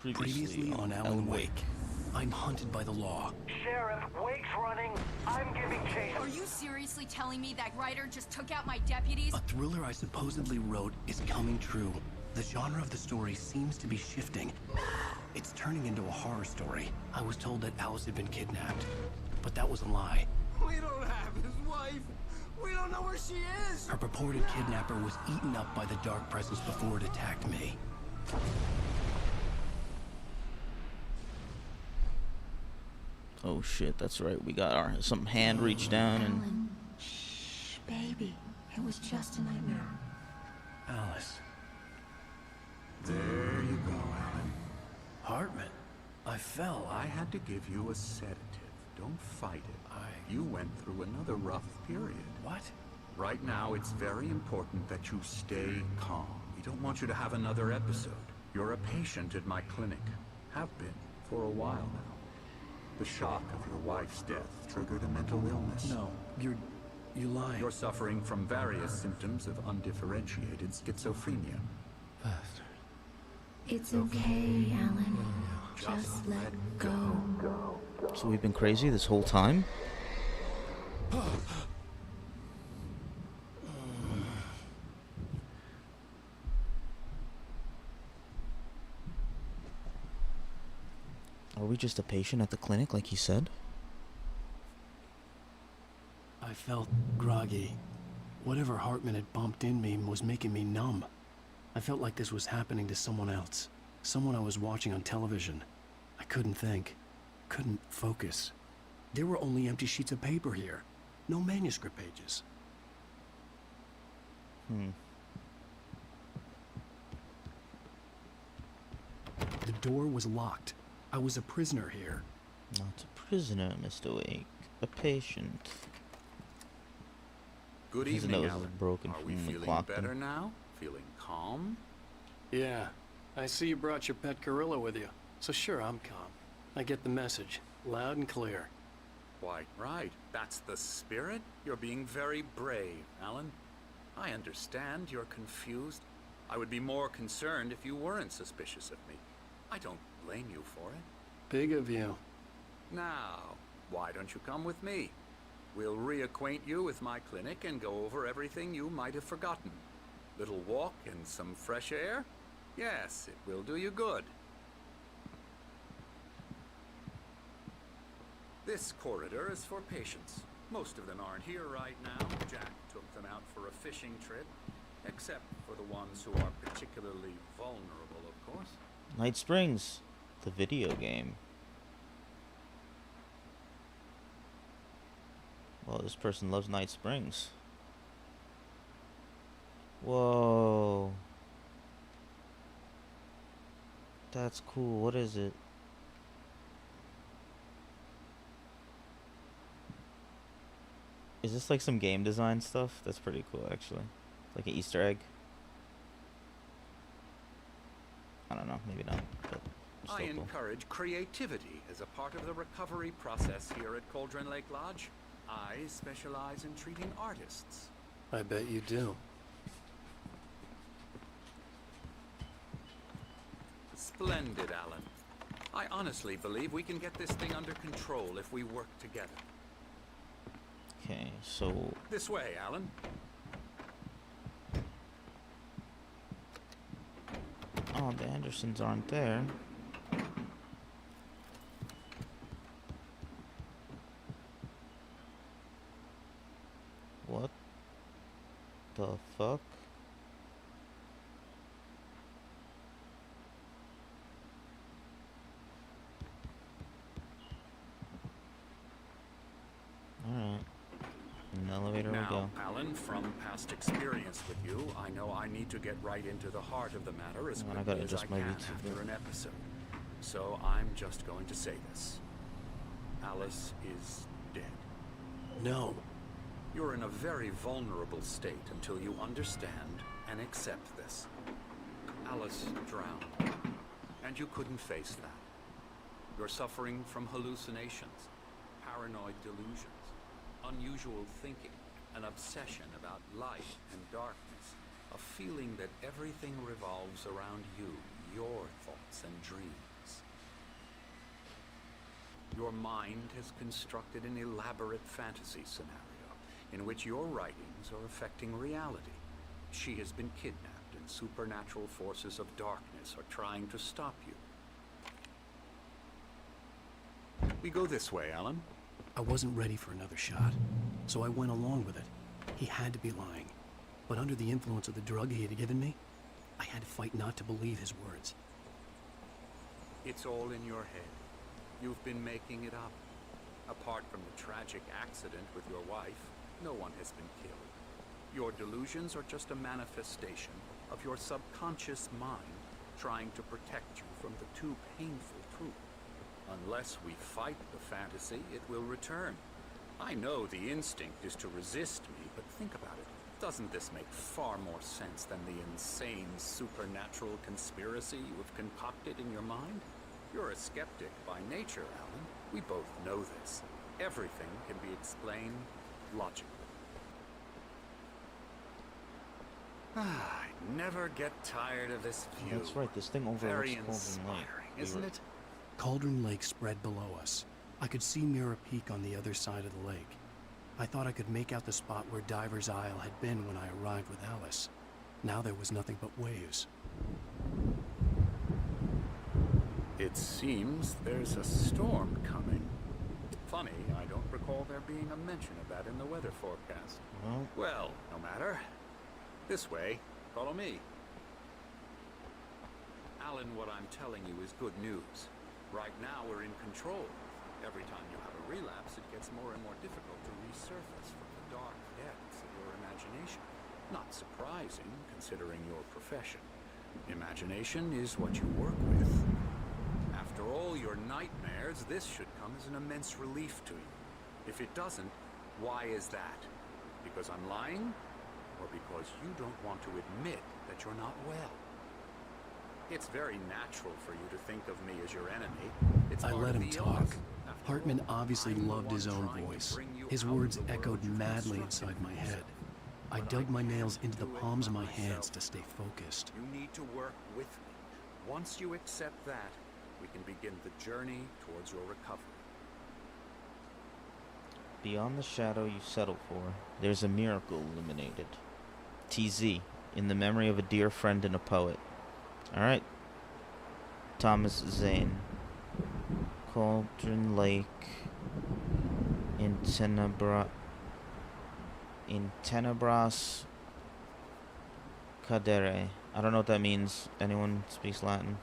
Previously on Alan Wake. I'm hunted by the law. Sheriff, Wake's running. I'm giving chase. Are you seriously telling me that writer just took out my deputies? A thriller I supposedly wrote is coming true. The genre of the story seems to be shifting. It's turning into a horror story. I was told that Alice had been kidnapped, but that was a lie. We don't have his wife. We don't know where she is. Her purported kidnapper was eaten up by the dark presence before it attacked me. Oh shit, that's right. We got some hand reached down and... Alan, shh, baby. It was just a nightmare. Alice. There you go, Alan. Hartman. I fell. I had to give you a sedative. Don't fight it. You went through another rough period. What? Right now, it's very important that you stay calm. We don't want you to have another episode. You're a patient at my clinic. Have been for a while now. The shock of your wife's death triggered a mental illness. No, you're lying. You're suffering from various symptoms of undifferentiated schizophrenia. Bastard. It's okay, Alan. Just let go. So we've been crazy this whole time? Are we just a patient at the clinic, like he said? I felt groggy. Whatever Hartman had bumped in me was making me numb. I felt like this was happening to someone else. Someone I was watching on television. I couldn't think. Couldn't focus. There were only empty sheets of paper here. No manuscript pages. The door was locked. I was a prisoner here. Not a prisoner, Mr. Wake. A patient. Good His evening, nose is Alan. broken Are we from the feeling clock better then. now? Feeling calm? Yeah, I see you brought your pet gorilla with you. So sure, I'm calm. I get the message, loud and clear. Quite right. That's the spirit. You're being very brave, Alan. I understand you're confused. I would be more concerned if you weren't suspicious of me. I don't blame you for it. Big of you. Now, why don't you come with me? We'll reacquaint you with my clinic and go over everything you might have forgotten. Little walk and some fresh air? Yes, it will do you good. This corridor is for patients. Most of them aren't here right now. Jack took them out for a fishing trip, except for the ones who are particularly vulnerable, of course. Night Springs, the video game. Well, this person loves Night Springs. Whoa. That's cool. What is it? Is this like some game design stuff? That's pretty cool, actually. Like an Easter egg. I don't know, maybe not, but I still cool. encourage creativity as a part of the recovery process here at Cauldron Lake Lodge. I specialize in treating artists. I bet you do. Splendid, Alan. I honestly believe we can get this thing under control if we work together. Okay, so This way, Alan. oh, the Andersons aren't there. What the fuck? Alright. In the elevator we Now, go. Alan, from past experience with you, I know I need to get right into the heart of the matter as And I quickly gotta as I adjust my can VTuber. after an episode. So I'm just going to say this. Alice is dead. No. You're in a very vulnerable state until you understand and accept this. Alice drowned, and you couldn't face that. You're suffering from hallucinations, paranoid delusions, unusual thinking, an obsession about light and darkness, a feeling that everything revolves around you, your thoughts and dreams. Your mind has constructed an elaborate fantasy scenario in which your writings are affecting reality. She has been kidnapped and supernatural forces of darkness are trying to stop you. We go this way, Alan. I wasn't ready for another shot, so I went along with it. He had to be lying. But under the influence of the drug he had given me, I had to fight not to believe his words. It's all in your head. You've been making it up. Apart from the tragic accident with your wife, no one has been killed. Your delusions are just a manifestation of your subconscious mind trying to protect you from the too painful truth. Unless we fight the fantasy, it will return. I know the instinct is to resist me, but think about it. Doesn't this make far more sense than the insane supernatural conspiracy you have concocted in your mind? You're a skeptic by nature, Alan. We both know this. Everything can be explained logically. I never get tired of this view. That's right, this thing Very overlooks Cauldron Lake. inspiring, isn't it? Cauldron Lake spread below us. I could see Mirror Peak on the other side of the lake. I thought I could make out the spot where Diver's Isle had been when I arrived with Alice. Now there was nothing but waves. It seems there's a storm coming. Funny, I don't recall there being a mention of that in the weather forecast. Well, no matter. This way. Follow me. Alan, what I'm telling you is good news. Right now, we're in control. Every time you have a relapse, it gets more and more difficult to resurface from the dark depths of your imagination. Not surprising, considering your profession. Imagination is what you work with. After all your nightmares, this should come as an immense relief to you. If it doesn't, why is that? Because I'm lying? Or because you don't want to admit that you're not well? It's very natural for you to think of me as your enemy. It's I part let of him the talk. illness. After Hartman all, obviously I'm the loved one his own trying to voice. bring you His out of words the world echoed you've madly constructed inside my for head. yourself. I But dug my can't nails into the do it palms of by my hands myself. to stay focused. You need to work with me. Once you accept that, we can begin the journey towards your recovery. Beyond the shadow you settle for, there's a miracle illuminated. TZ, in the memory of a dear friend and a poet. Alright. Thomas Zane. Cauldron Lake. In Tenebras Cadere. I don't know what that means. Anyone speaks Latin?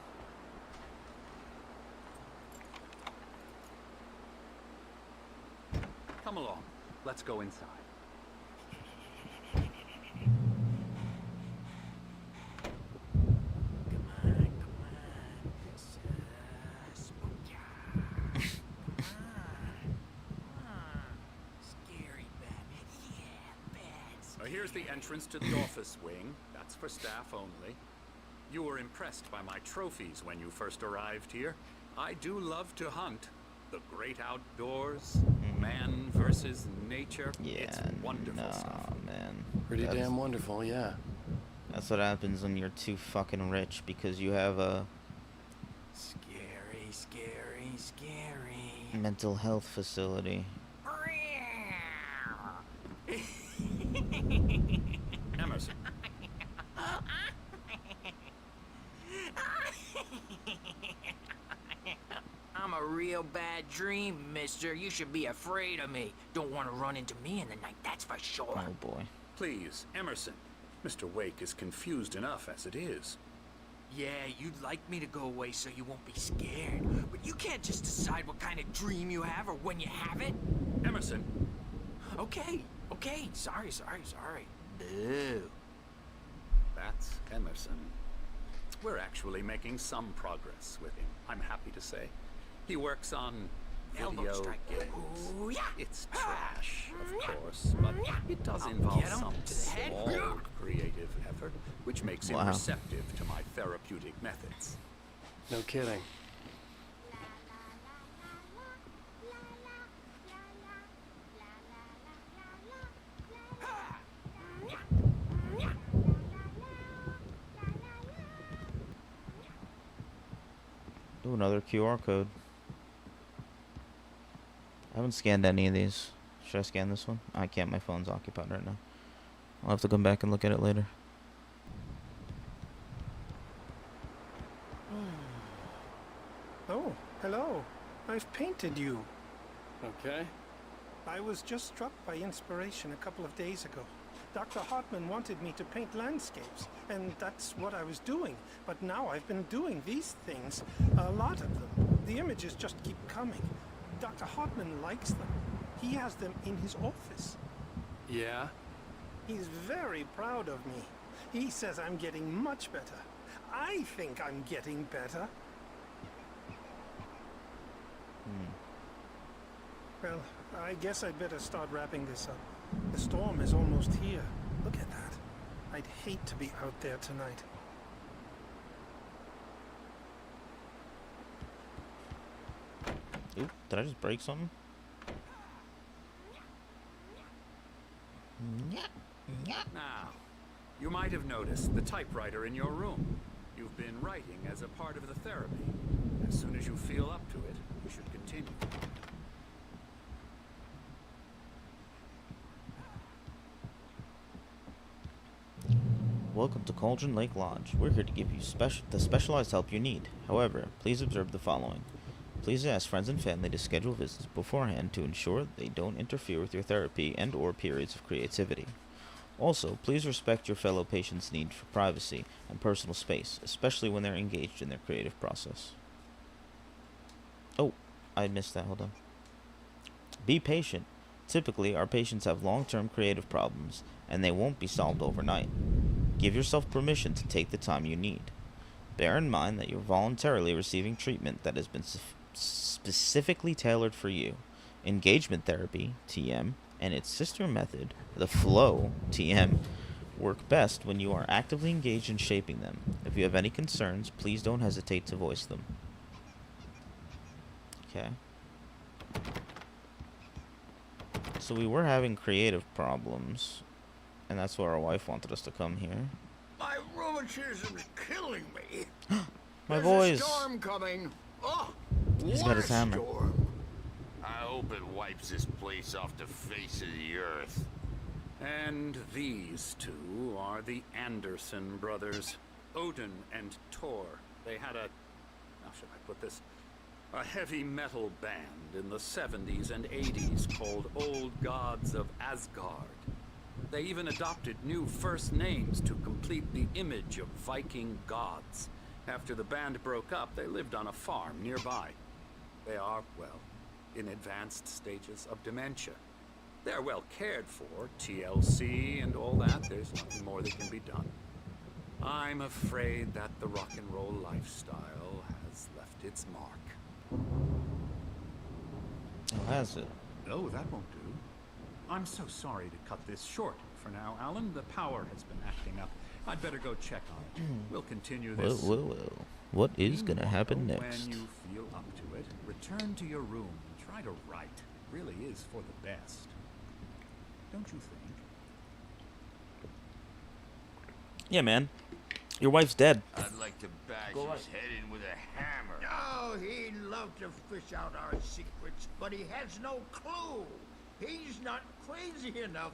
Come along. Let's go inside. Here's the entrance to the office wing. That's for staff only. You were impressed by my trophies when you first arrived here. I do love to hunt. The great outdoors, man versus nature. Yeah, It's wonderful stuff. man. Pretty That's- damn wonderful, yeah. That's what happens when you're too fucking rich because you have a Scary, scary, scary. mental health facility. Emerson. I'm a real bad dream, mister. You should be afraid of me. Don't want to run into me in the night, that's for sure. Oh boy. Please, Emerson. Mr. Wake is confused enough as it is. Yeah, you'd like me to go away so you won't be scared. But you can't just decide what kind of dream you have or when you have it. Emerson, Okay, okay. Sorry. Boo. that's Emerson. We're actually making some progress with him, I'm happy to say. He works on Elbow video strike. games. Ooh, yeah. It's trash, of course, but it does involve get him some to the head. small creative effort, which makes him Wow. receptive to my therapeutic methods. No kidding. Ooh, another QR code. I haven't scanned any of these. Should I scan this one? I can't. My phone's occupied right now. I'll have to come back and look at it later. Oh, hello. I've painted you. Okay. I was just struck by inspiration a couple of days ago. Dr. Hartman wanted me to paint landscapes, and that's what I was doing. But now I've been doing these things, a lot of them. The images just keep coming. Dr. Hartman likes them. He has them in his office. Yeah? He's very proud of me. He says I'm getting much better. I think I'm getting better. Well, I guess I'd better start wrapping this up. The storm is almost here. Look at that. I'd hate to be out there tonight. Oop, did I just break something? Now, you might have noticed the typewriter in your room. You've been writing as a part of the therapy. As soon as you feel up to it, you should continue. Welcome to Cauldron Lake Lodge. We're here to give you the specialized help you need. However, please observe the following. Please ask friends and family to schedule visits beforehand to ensure they don't interfere with your therapy and or periods of creativity. Also, please respect your fellow patients' need for privacy and personal space, especially when they're engaged in their creative process. Oh, I missed that. Hold on. Be patient. Typically, our patients have long-term creative problems, and they won't be solved overnight. Give yourself permission to take the time you need. Bear in mind that you're voluntarily receiving treatment that has been specifically tailored for you. Engagement therapy, TM, and its sister method, the flow, TM, work best when you are actively engaged in shaping them. If you have any concerns, please don't hesitate to voice them. Okay. So we were having creative problems, and that's why our wife wanted us to come here. My rheumatism's killing me. My There's boys. a storm coming. Oh, He's what got his a hammer. storm. I hope it wipes this place off the face of the earth. And these two are the Anderson brothers, Odin and Thor. They had how should I put this? A heavy metal band in the 70s and 80s called Old Gods of Asgard. They even adopted new first names to complete the image of Viking gods. After the band broke up, they lived on a farm nearby. They are, well, in advanced stages of dementia. They're well cared for, TLC and all that. There's nothing more that can be done. I'm afraid that the rock and roll lifestyle has left its mark. Oh, has it? Oh, that won't do. I'm so sorry to cut this short for now, Alan. The power has been acting up. I'd better go check on it. We'll continue this. Well. What is gonna happen Meanwhile, next? When you feel up to it, return to your room and try to write. It really is for the best. Don't you think? Yeah, man. Your wife's dead. I'd like to bash his head in with a hammer. Oh, he'd love to fish out our secrets, but he has no clue. He's not crazy enough.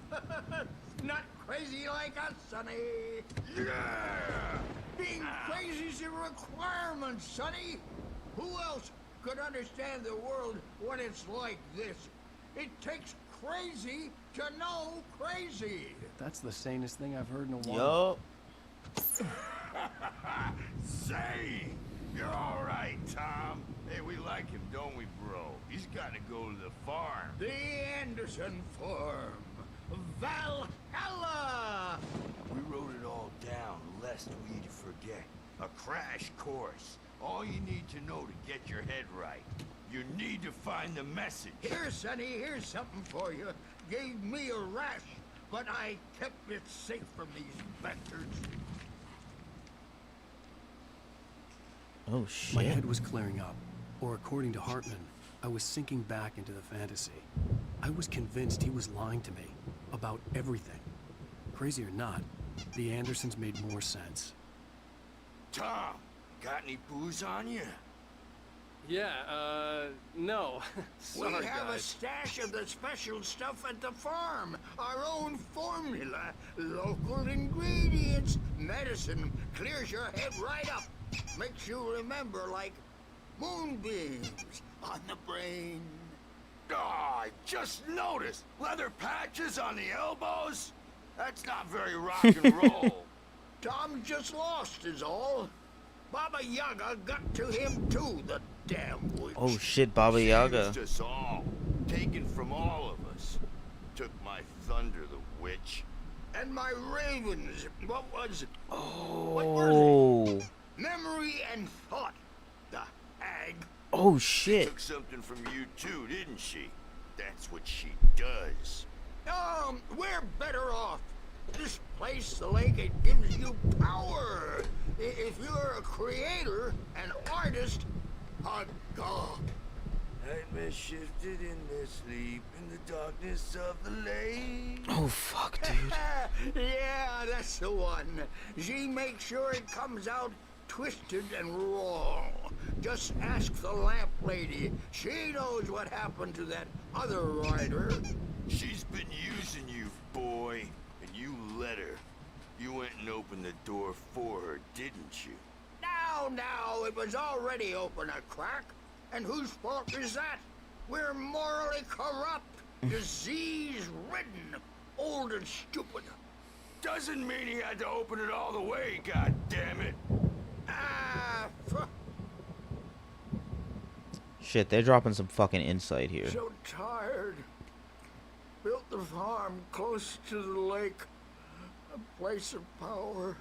Not crazy like us, Sonny. Yeah! Being crazy's a requirement, Sonny. Who else could understand the world when it's like this? It takes crazy to know crazy. That's the sanest thing I've heard in a while. Yup. Say, you're all right, Tom. Hey, we like him, don't we, bro? He's got to go to the farm. The Anderson farm. Valhalla! We wrote it all down, lest we forget. A crash course. All you need to know to get your head right. You need to find the message. Here, Sonny, here's something for you. Gave me a rash, but I kept it safe from these bastards. Oh, shit. My head was clearing up, or according to Hartman, I was sinking back into the fantasy. I was convinced he was lying to me about everything. Crazy or not, the Andersons made more sense. Tom, got any booze on you? No. Sorry, we have a guys. stash of the special stuff at the farm. Our own formula, local ingredients, medicine, clears your head right up. Makes you remember like moonbeams on the brain. Oh, I just noticed. Leather patches on the elbows? That's not very rock and roll. Tom just lost is all. Baba Yaga got to him too, the damn witch. Oh shit, Baba Yaga. Used us all. Taken from all of us. Took my thunder, the witch. And my ravens, what was it? Oh. Memory and thought, the hag. Oh shit. Took something from you too, didn't she? That's what she does. We're better off. This place, the lake, it gives you power. If you're a creator, an artist, a god. Nightmare shifted in their sleep in the darkness of the lake. Oh fuck, dude. Yeah, that's the one. She makes sure it comes out twisted and raw. Just ask the lamp lady. She knows what happened to that other rider. She's been using you, boy, and you let her. You went and opened the door for her, didn't you? Now, it was already open a crack. And whose fault is that? We're morally corrupt, disease-ridden, old and stupid. Doesn't mean he had to open it all the way, God damn it. Shit, they're dropping some fucking insight here. So tired. Built the farm close to the lake. A place of power.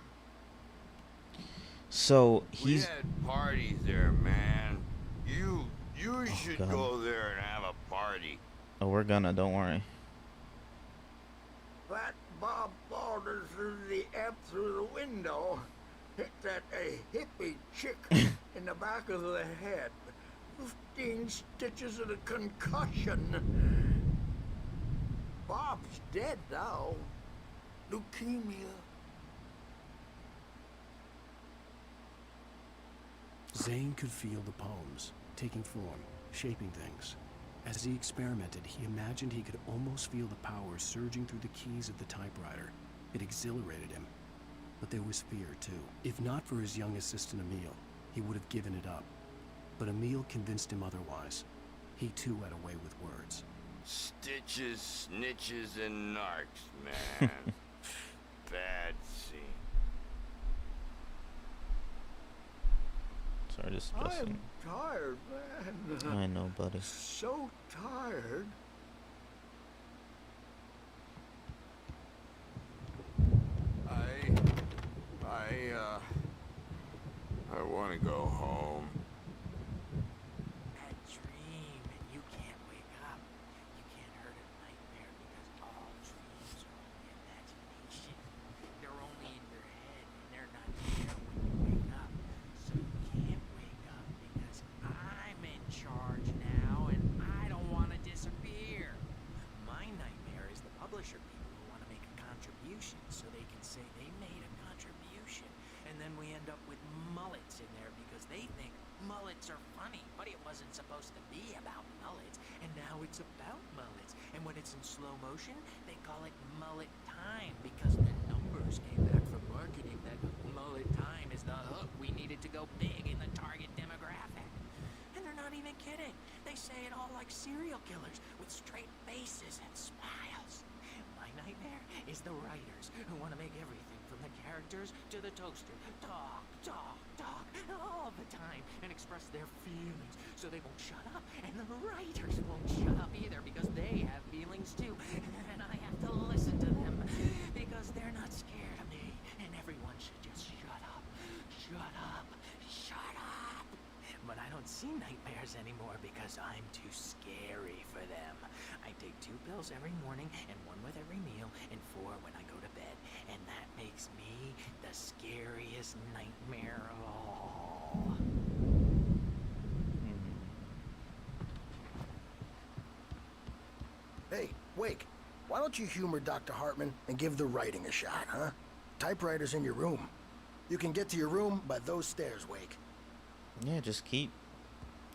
So We he's had parties there, man. You should God. go there and have a party. Oh, we're gonna, don't worry. That Bob Balder threw the amp through the window. Hit that hippie chick in the back of the head. 15 stitches and a concussion. Bob's dead now. Leukemia. Zane could feel the poems, taking form, shaping things. As he experimented, he imagined he could almost feel the power surging through the keys of the typewriter. It exhilarated him. But there was fear, too. If not for his young assistant Emil, he would have given it up. But Emil convinced him otherwise. He too had a way with words. Stitches, snitches, and narcs, man. Bad scene. Sorry to stress I'm him. tired, man. I know, buddy. So tired. I want to go home. That dream, and you can't wake up. You can't hurt a nightmare because all dreams are only imagination. They're only in your head, and they're not there when you wake up. So you can't wake up because I'm in charge now, and I don't want to disappear. My nightmare is the publisher people who want to make a contribution so they can say they made a contribution. And then we end up with mullets in there because they think mullets are funny, but it wasn't supposed to be about mullets, and now it's about mullets. And when it's in slow motion, they call it mullet time because the numbers came back from marketing that mullet time is the hook we needed to go big in the target demographic. And they're not even kidding. They say it all like serial killers with straight faces and smiles. My nightmare is the writers who want to make everything from the characters to the toaster talk all the time and express their feelings so they won't shut up, and the writers won't shut up either because they have feelings too, and I have to listen to them because they're not scared of me, and everyone should just shut up. But I don't see nightmares anymore because I'm too scary for them. I take 2 pills every morning and 1 with every meal and 4 when I go to bed. And that makes me the scariest nightmare of all. Hey, Wake, why don't you humor Dr. Hartman and give the writing a shot, huh? Typewriter's in your room. You can get to your room by those stairs, Wake. Yeah, just keep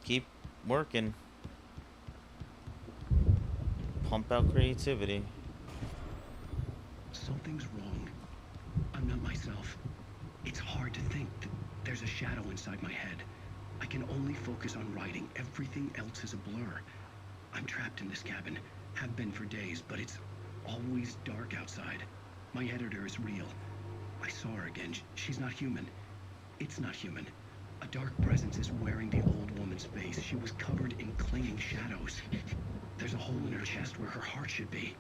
Keep working. Pump out creativity. Something's wrong. I'm not myself. It's hard to think that there's a shadow inside my head. I can only focus on writing. Everything else is a blur. I'm trapped in this cabin. Have been for days, but it's always dark outside. My editor is real. I saw her again. She's not human. It's not human. A dark presence is wearing the old woman's face. She was covered in clinging shadows. There's a hole in her chest where her heart should be.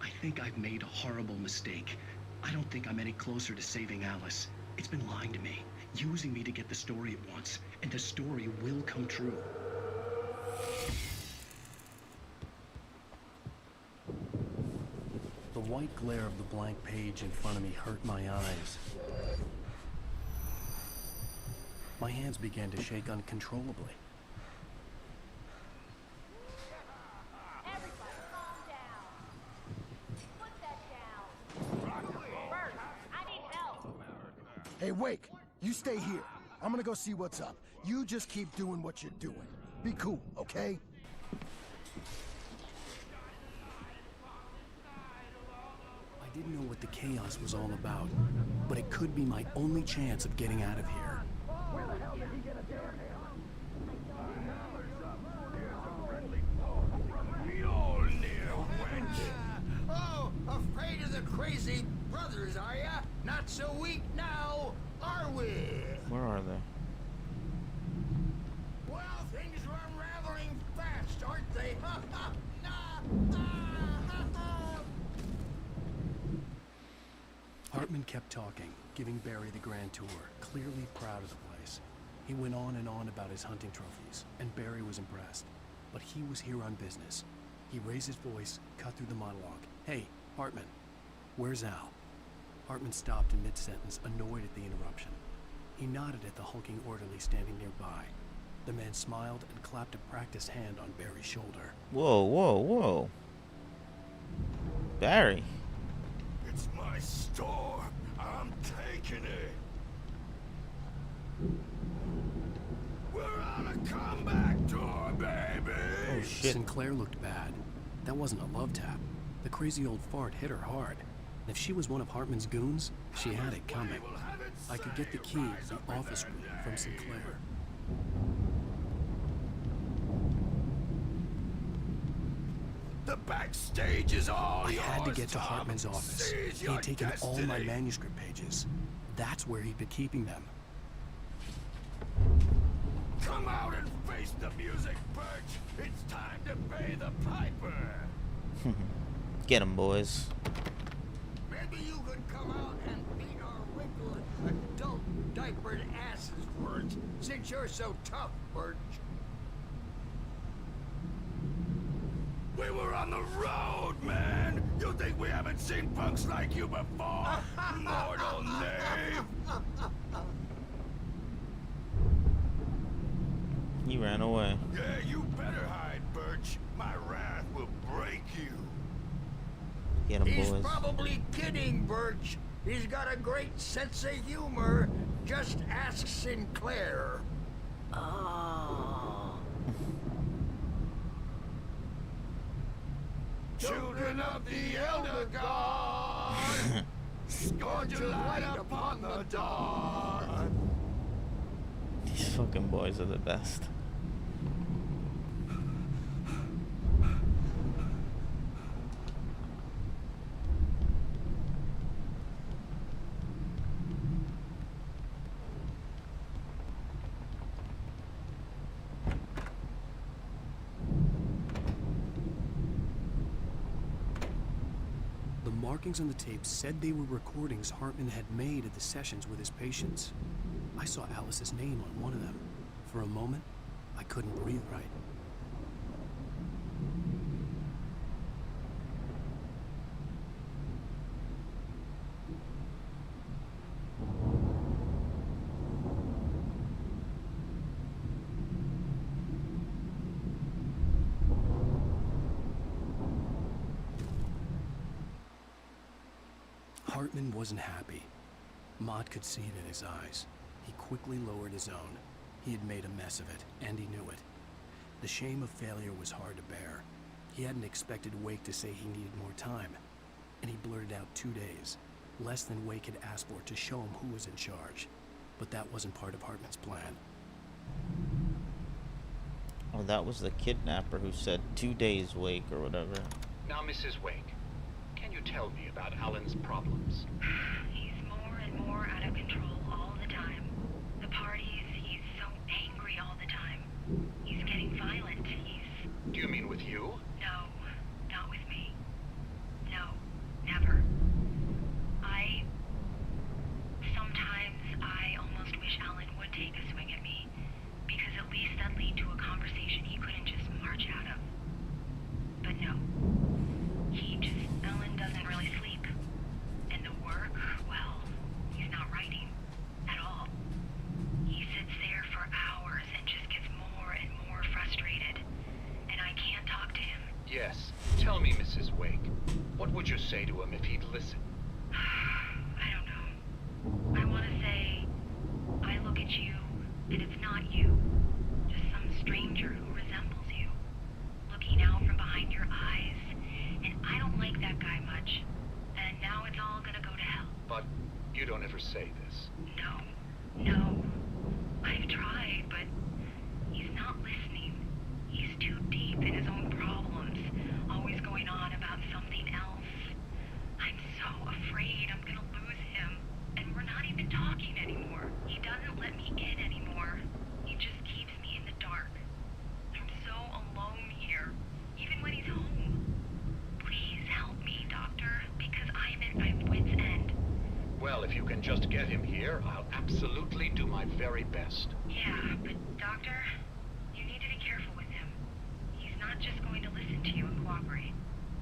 I think I've made a horrible mistake. I don't think I'm any closer to saving Alice. It's been lying to me, using me to get the story it wants, and the story will come true. The white glare of the blank page in front of me hurt my eyes. My hands began to shake uncontrollably. Hey, Wake, you stay here. I'm gonna go see what's up. You just keep doing what you're doing. Be cool, okay? I didn't know what the chaos was all about, but it could be my only chance of getting out of here. Where the hell did he get a damn hammer? Mjolnir, wench! Oh, afraid of the crazy brothers, are ya? Not so weak now, are we? Where are they? Well, things are unraveling fast, aren't they? Hartman kept talking, giving Barry the grand tour, clearly proud of the place. He went on and on about his hunting trophies, and Barry was impressed. But he was here on business. He raised his voice, cut through the monologue. Hey, Hartman, where's Al? Hartman stopped in mid-sentence, annoyed at the interruption. He nodded at the hulking orderly standing nearby. The man smiled and clapped a practiced hand on Barry's shoulder. Whoa, whoa, whoa. Barry. It's my store. I'm taking it. We're on a comeback tour, baby. Oh, shit. Sinclair looked bad. That wasn't a love tap. The crazy old fart hit her hard. And if she was one of Hartman's goons, she had it coming. I could get the key to the office room from Sinclair. The backstage is all I yours, had to get to Tom. Hartman's office. Seize He your had taken all my destiny. manuscript pages. That's where he'd been keeping them. Come out and face the music, Birch. It's time to pay the piper. Get 'em, boys. Maybe you could come out and beat our wrinkled adult diapered asses words, since you're so tough, Birch. We were on the road, man. You think we haven't seen punks like you before? Mortal knave. He ran away. Yeah, you better hide, Birch. My wrath will break you. Get 'em, He's boys. probably kidding, Birch. He's got a great sense of humor. Just ask Sinclair. Oh. Children of the Elder God, scorch your light upon the dawn. These fucking boys are the best. The markings on the tape said they were recordings Hartman had made at the sessions with his patients. I saw Alice's name on one of them. For a moment, I couldn't breathe right. Hartman wasn't happy. Mott could see it in his eyes. He quickly lowered his own. He had made a mess of it, and he knew it. The shame of failure was hard to bear. He hadn't expected Wake to say he needed more time, and he blurted out 2 days, less than Wake had asked for, to show him who was in charge. But that wasn't part of Hartman's plan. Oh, that was the kidnapper who said 2 days, Wake, or whatever. Now, Mrs. Wake, can you tell me about Alan's problems? He's more and more out of control all the time. The parties, he's so angry all the time. He's getting violent. Do you mean with you? No, not with me. No, never. Sometimes I almost wish Alan would take a swing at me, because at least that'd lead to a conversation he couldn't just march out of. But no. Alan doesn't really sleep. And the work, well, he's not writing at all. He sits there for hours and just gets more and more frustrated. And I can't talk to him. Yes. Tell me, Mrs. Wake, what would you say to him if he'd listen? I don't know. I want to say, I look at you, and it's not you. Just some stranger who resembles you. Looking out from behind your eyes, and I don't like that guy much. And now it's all gonna go to hell. But you don't ever say this. No. I've tried, but he's not listening. He's too deep in his own problems, always going on about something else. I'm so afraid I'm gonna lose him, and we're not even talking anymore. He doesn't let me in anymore. He just keeps me in the dark. I'm so alone here, even when he's home. Please help me, Doctor, because I'm at my wit's end. Well, if you can just get him here, I'll absolutely do my very best. Yeah, but Doctor, you need to be careful with him. He's not just going to listen to you and cooperate.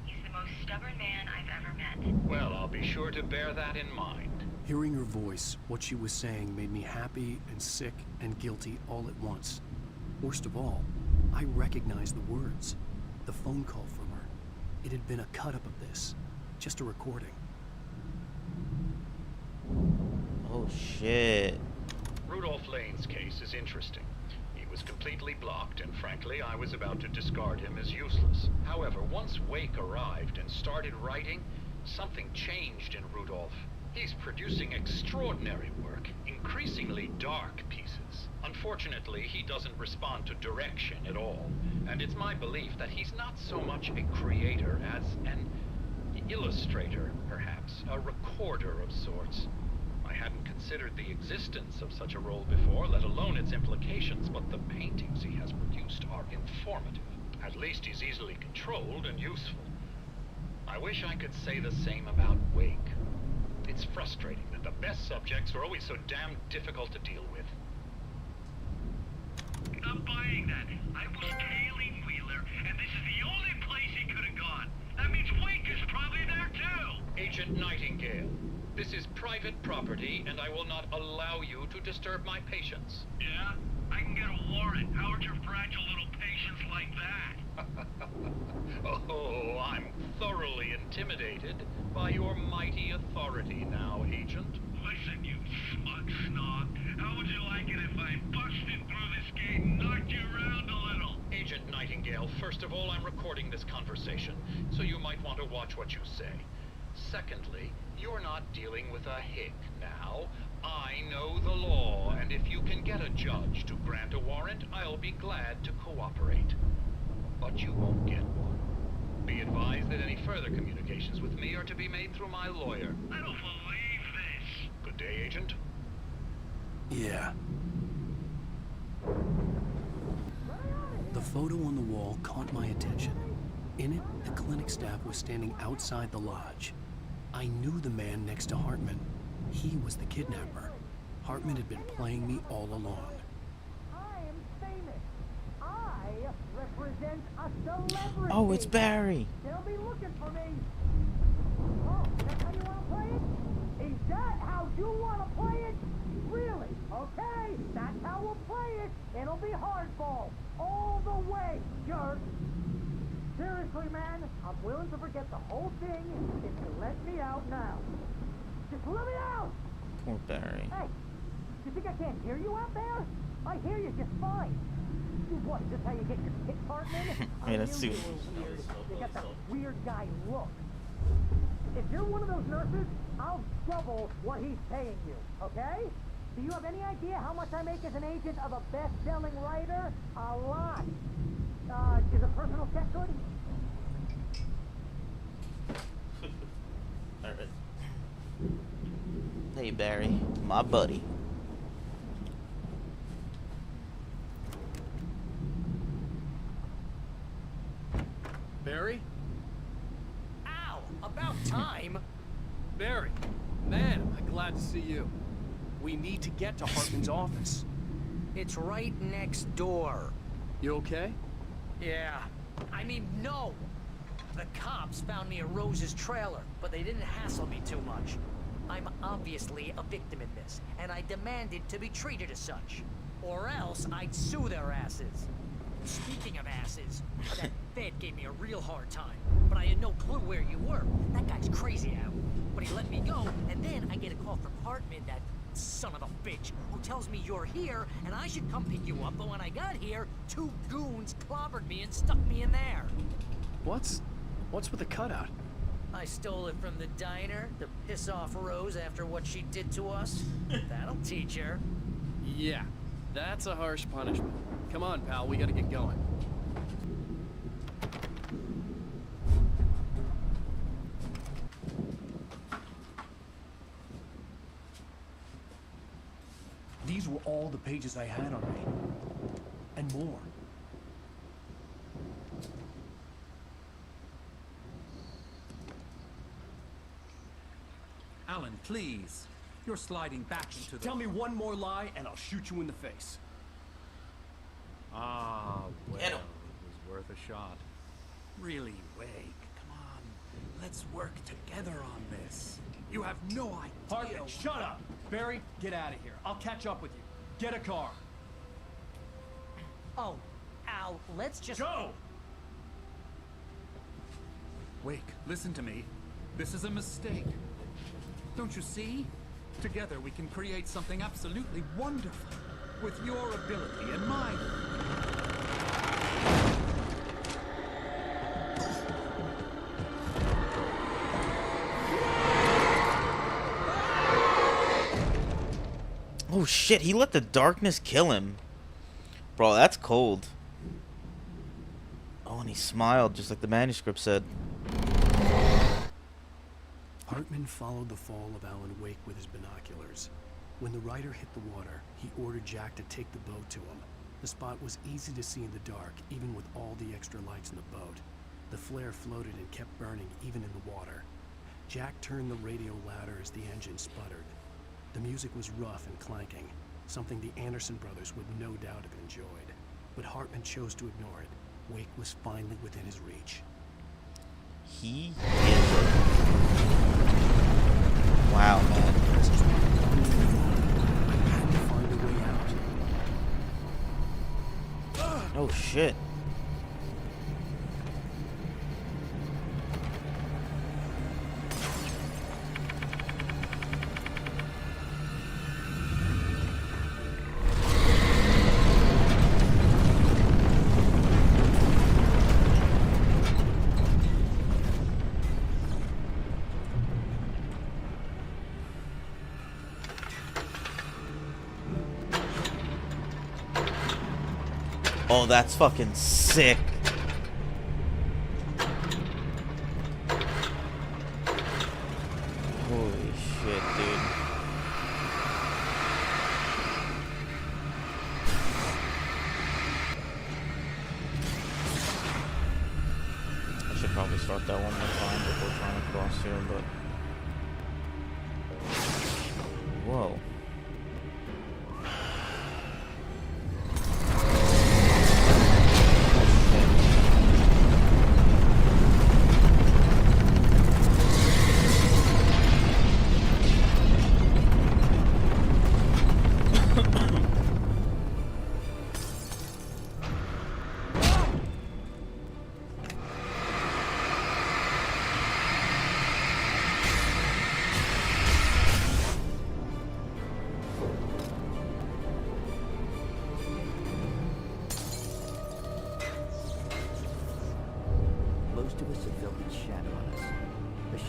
He's the most stubborn man I've ever met. Well, I'll be sure to bear that in mind. Hearing her voice, what she was saying made me happy and sick and guilty all at once. Worst of all, I recognized the words. The phone call from her. It had been a cut-up of this. Just a recording. Oh, shit. Rudolph Lane's case is interesting. He was completely blocked, and frankly, I was about to discard him as useless. However, once Wake arrived and started writing, something changed in Rudolph. He's producing extraordinary work, increasingly dark pieces. Unfortunately, he doesn't respond to direction at all, and it's my belief that he's not so much a creator as an illustrator, perhaps, a recorder of sorts. I hadn't considered the existence of such a role before, let alone its implications, but the paintings he has produced are informative. At least he's easily controlled and useful. I wish I could say the same about Wake. It's frustrating that the best subjects are always so damn difficult to deal with. I'm buying that. I was tailing Wheeler, and this is the only place he could have gone. That means Wake is probably there too! Agent Nightingale, this is private property, and I will not allow you to disturb my patients. Yeah? I can get a warrant. How'd your fragile little patients like that? Oh, I'm thoroughly intimidated by your mighty authority now, Agent. Listen, you smug snob. How would you like it if I busted through this gate and knocked you around a little? Agent Nightingale, first of all, I'm recording this conversation, so you might want to watch what you say. Secondly, you're not dealing with a hick now. I know the law, and if you can get a judge to grant a warrant, I'll be glad to cooperate. But you won't get one. Be advised that any further communications with me are to be made through my lawyer. I don't believe this. Good day, Agent. Yeah. The photo on the wall caught my attention. In it, the clinic staff was standing outside the lodge. I knew the man next to Hartman. He was the kidnapper. Hartman had been playing me all along. I am famous. I represent a celebrity. Oh, it's Barry. They'll be looking for me. Oh, that's how you want to play it? Is that how you want to play it? Really? Okay, that's how we'll play it. It'll be hardball. All the way, jerk. Seriously, man, I'm willing to forget the whole thing if you let me out now. Just let me out! Poor Barry. Hey, you think I can't hear you out there? I hear you just fine. What, is this how you get your kick, Hartman? Yeah, that's knew too- you were weird. You got that weird guy look. If you're one of those nurses, I'll double what he's paying you, okay? Do you have any idea how much I make as an agent of a best-selling writer? A lot. Is a personal check good? Alright. Hey, Barry, my buddy. Barry? Ow! About time! Barry, man, am I glad to see you. We need to get to Hartman's office. It's right next door. You okay? Yeah. I mean, no! The cops found me at Rose's trailer, but they didn't hassle me too much. I'm obviously a victim in this, and I demanded to be treated as such. Or else I'd sue their asses. Speaking of asses, that Fed gave me a real hard time, but I had no clue where you were. That guy's crazy out. But he let me go, and then I get a call from Hartman, that son of a bitch, who tells me you're here, and I should come pick you up, but when I got here, 2 goons clobbered me and stuck me in there. What's with the cutout? I stole it from the diner to piss off Rose after what she did to us. That'll teach her. Yeah, that's a harsh punishment. Come on, pal, we gotta get going. These were all the pages I had on me. And more. Alan, please. You're sliding back into the... Tell me one more lie and I'll shoot you in the face. Ah, well, Get it 'em. was worth a shot. Really, Wake, come on. Let's work together on this. You have no idea... Hartman, shut up! Barry, get out of here. I'll catch up with you. Get a car. Oh, Al, let's just... Go! Wake, listen to me. This is a mistake. Don't you see? Together we can create something absolutely wonderful. With your ability and mine. Oh shit, he let the darkness kill him. Bro, that's cold. Oh, and he smiled just like the manuscript said. Hartman followed the fall of Alan Wake with his binoculars. When the rider hit the water, he ordered Jack to take the boat to him. The spot was easy to see in the dark, even with all the extra lights in the boat. The flare floated and kept burning even in the water. Jack turned the radio louder as the engine sputtered. The music was rough and clanking, something the Anderson brothers would no doubt have enjoyed. But Hartman chose to ignore it. Wake was finally within his reach. He is wow, man. I had to find a way out. Oh shit. Oh, that's fucking sick. Holy shit, dude. I should probably start that one more time before trying to cross here, but... Whoa.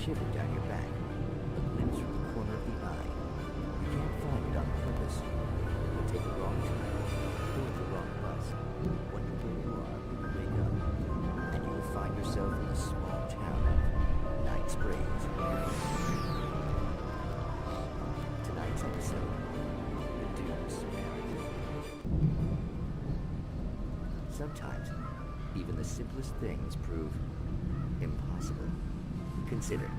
shiver down your back, a glimpse from the corner of the eye. You can't find it on purpose. You'll take a wrong turn, board the wrong bus, wonder where you are when you wake up, and you will find yourself in the small town of Night Springs. Tonight's episode, The Doomed Samaritan. Sometimes, even the simplest things prove impossible. Consider,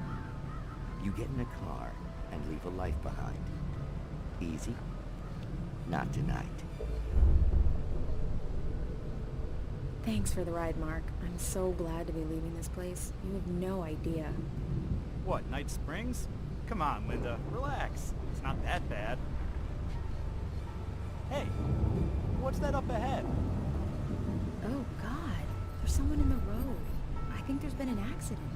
you get in a car and leave a life behind. Easy? Not tonight. Thanks for the ride, Mark. I'm so glad to be leaving this place. You have no idea. What, Night Springs? Come on, Linda, relax. It's not that bad. Hey, what's that up ahead? Oh, God. There's someone in the road. I think there's been an accident.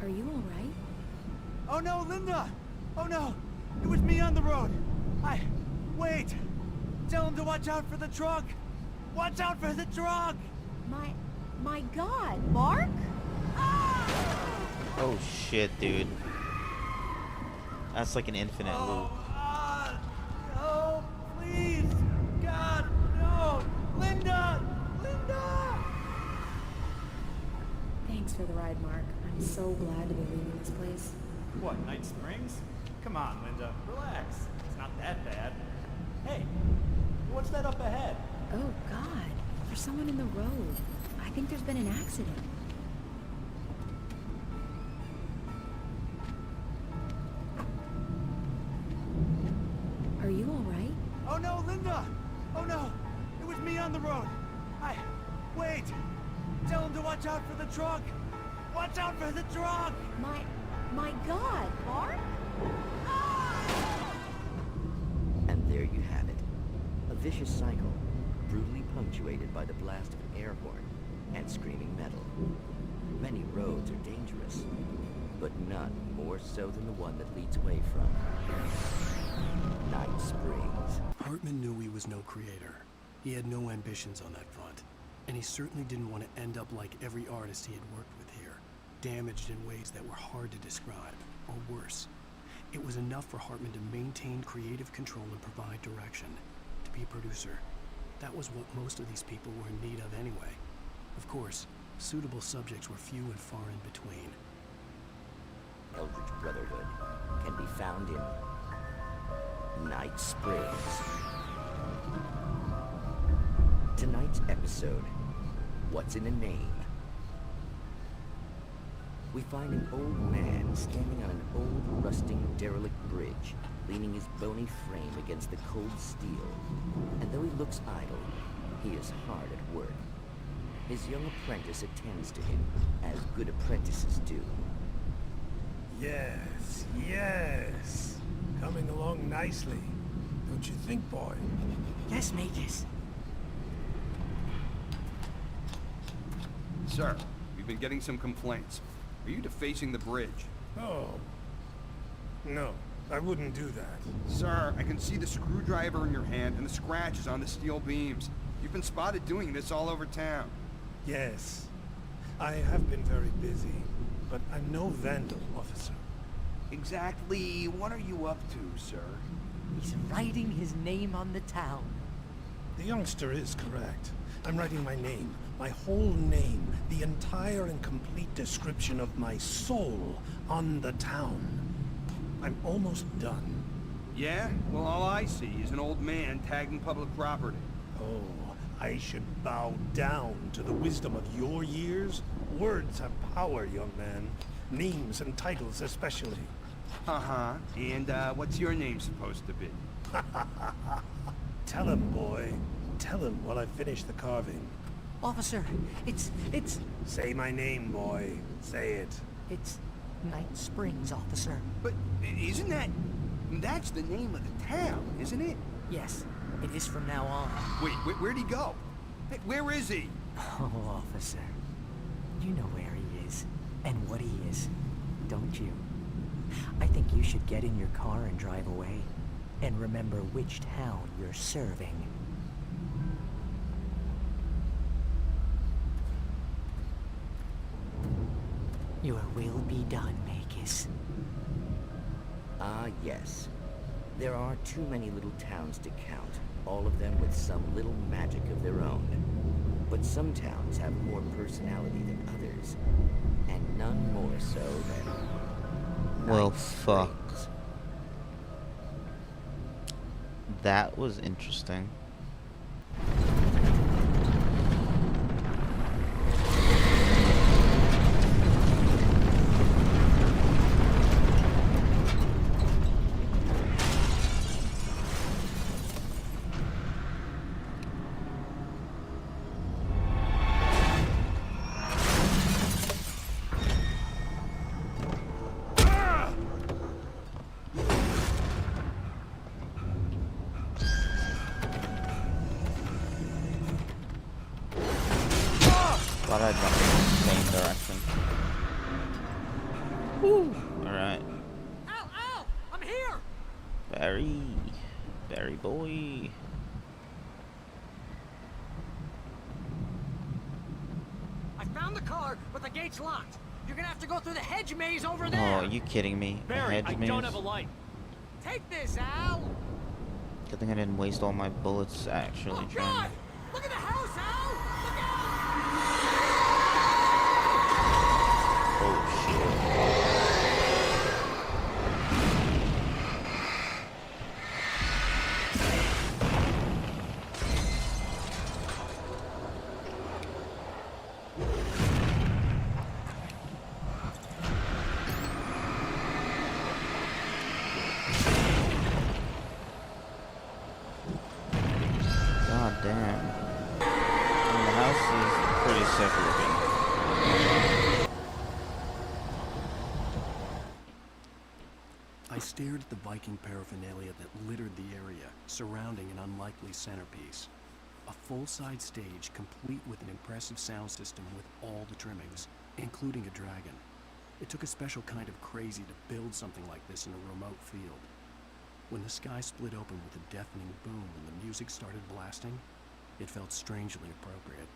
Are you all right? Oh no, Linda! Oh no! It was me on the road! Wait! Tell him to watch out for the truck! Watch out for the truck! My God, Mark? Oh shit, dude. That's like an infinite loop. No, please! God, no! Linda! Linda! Thanks for the ride, Mark. I'm so glad to be leaving this place. What, Night Springs? Come on, Linda, relax. It's not that bad. Hey, what's that up ahead? Oh, God. There's someone in the road. I think there's been an accident. Are you all right? Oh no, Linda! Oh no! It was me on the road! Wait! Tell him to watch out for the truck! Watch out for the truck! My God, Mark? And there you have it. A vicious cycle, brutally punctuated by the blast of an air horn and screaming metal. Many roads are dangerous, but none more so than the one that leads away from Night Springs. Hartman knew he was no creator. He had no ambitions on that front. And he certainly didn't want to end up like every artist he had worked with here, damaged in ways that were hard to describe, or worse. It was enough for Hartman to maintain creative control and provide direction, to be a producer. That was what most of these people were in need of anyway. Of course, suitable subjects were few and far in between. Eldritch Brotherhood can be found in Night Springs. Tonight's episode, What's in a Name? We find an old man standing on an old, rusting, derelict bridge, leaning his bony frame against the cold steel. And though he looks idle, he is hard at work. His young apprentice attends to him, as good apprentices do. Yes, yes. Coming along nicely. Don't you think, boy? Yes, Magus. Sir, we've been getting some complaints. Are you defacing the bridge? Oh. No, I wouldn't do that. Sir, I can see the screwdriver in your hand and the scratches on the steel beams. You've been spotted doing this all over town. Yes. I have been very busy, but I'm no vandal, officer. Exactly what are you up to, sir? He's writing his name on the town. The youngster is correct. I'm writing my name, my whole name, the entire and complete description of my soul on the town. I'm almost done. Yeah? Well, all I see is an old man tagging public property. Oh, I should bow down to the wisdom of your years? Words have power, young man. Names and titles especially. Uh-huh. And, what's your name supposed to be? Tell him, boy. Tell him while I finish the carving. Officer, it's... Say my name, boy. Say it. It's Night Springs, officer. But isn't that... That's the name of the town, isn't it? Yes, it is from now on. Wait, where'd he go? Hey, where is he? Oh, officer. You know where he is, and what he is, don't you? I think you should get in your car and drive away, and remember which town you're serving. Your will be done, Magus. Ah, yes. There are too many little towns to count, all of them with some little magic of their own. But some towns have more personality than others, and none more so than... Well, Night fuck. Springs. That was interesting. Thought I'd run in the same direction. Alright. Ow, ow! I'm here! Barry boy. I found the car, but the gate's locked. You're gonna have to go through the hedge maze over Oh, there. are you kidding me? Barry, A hedge maze? light. Take this, Al! Good thing I didn't waste all my bullets actually trying. God! Look at the house, Al! Oh shit. God damn. And the house is pretty sick looking. I stared at the Viking paraphernalia that littered the area, surrounding an unlikely centerpiece. A full-size stage complete with an impressive sound system with all the trimmings, including a dragon. It took a special kind of crazy to build something like this in a remote field. When the sky split open with a deafening boom and the music started blasting, it felt strangely appropriate.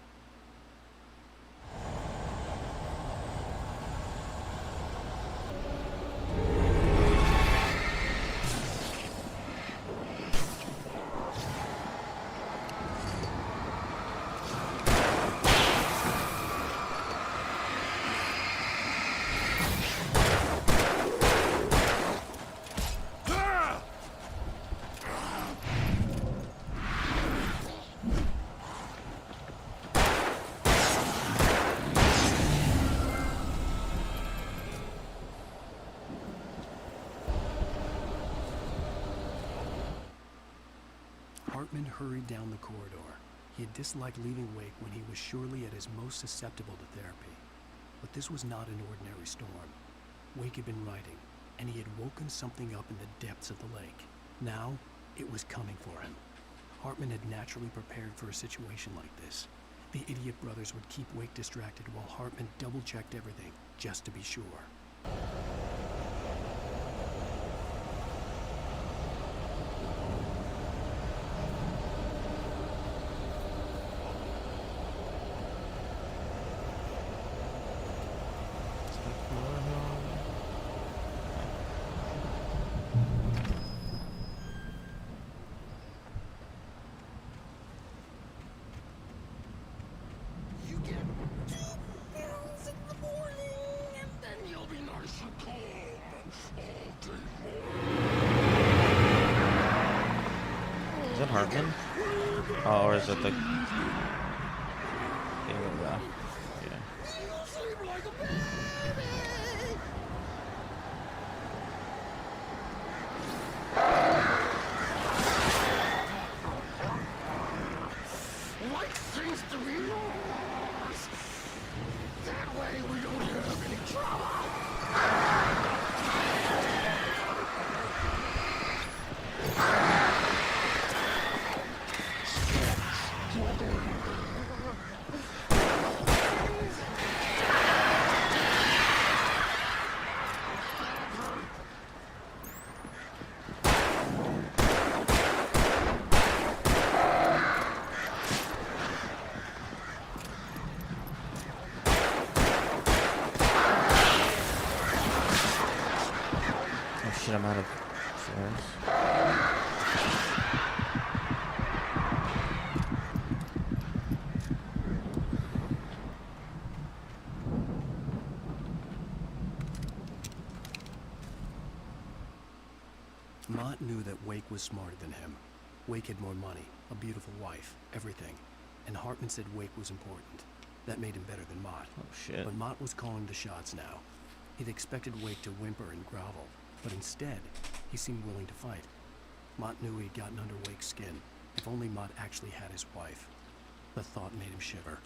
Hartman hurried down the corridor. He had disliked leaving Wake when he was surely at his most susceptible to therapy. But this was not an ordinary storm. Wake had been writing, and he had woken something up in the depths of the lake. Now, it was coming for him. Hartman had naturally prepared for a situation like this. The idiot brothers would keep Wake distracted while Hartman double-checked everything, just to be sure. You get 2 pills in the morning, and then you'll be nice and calm all day long. Is that Hartman? Oh, or is it the... Here we go. Yeah. You sleep like a baby. Like things to be yours. That way we don't have any trouble. shit, I'm out of shares. Mott knew that Wake was smarter than him. Wake had more money, a beautiful wife, everything. And Hartman said Wake was important. That made him better than Mott. Oh, shit. But Mott was calling the shots now. He'd expected Wake to whimper and grovel, but instead, he seemed willing to fight. Mott knew he'd gotten under Wake's skin. If only Mott actually had his wife. The thought made him shiver.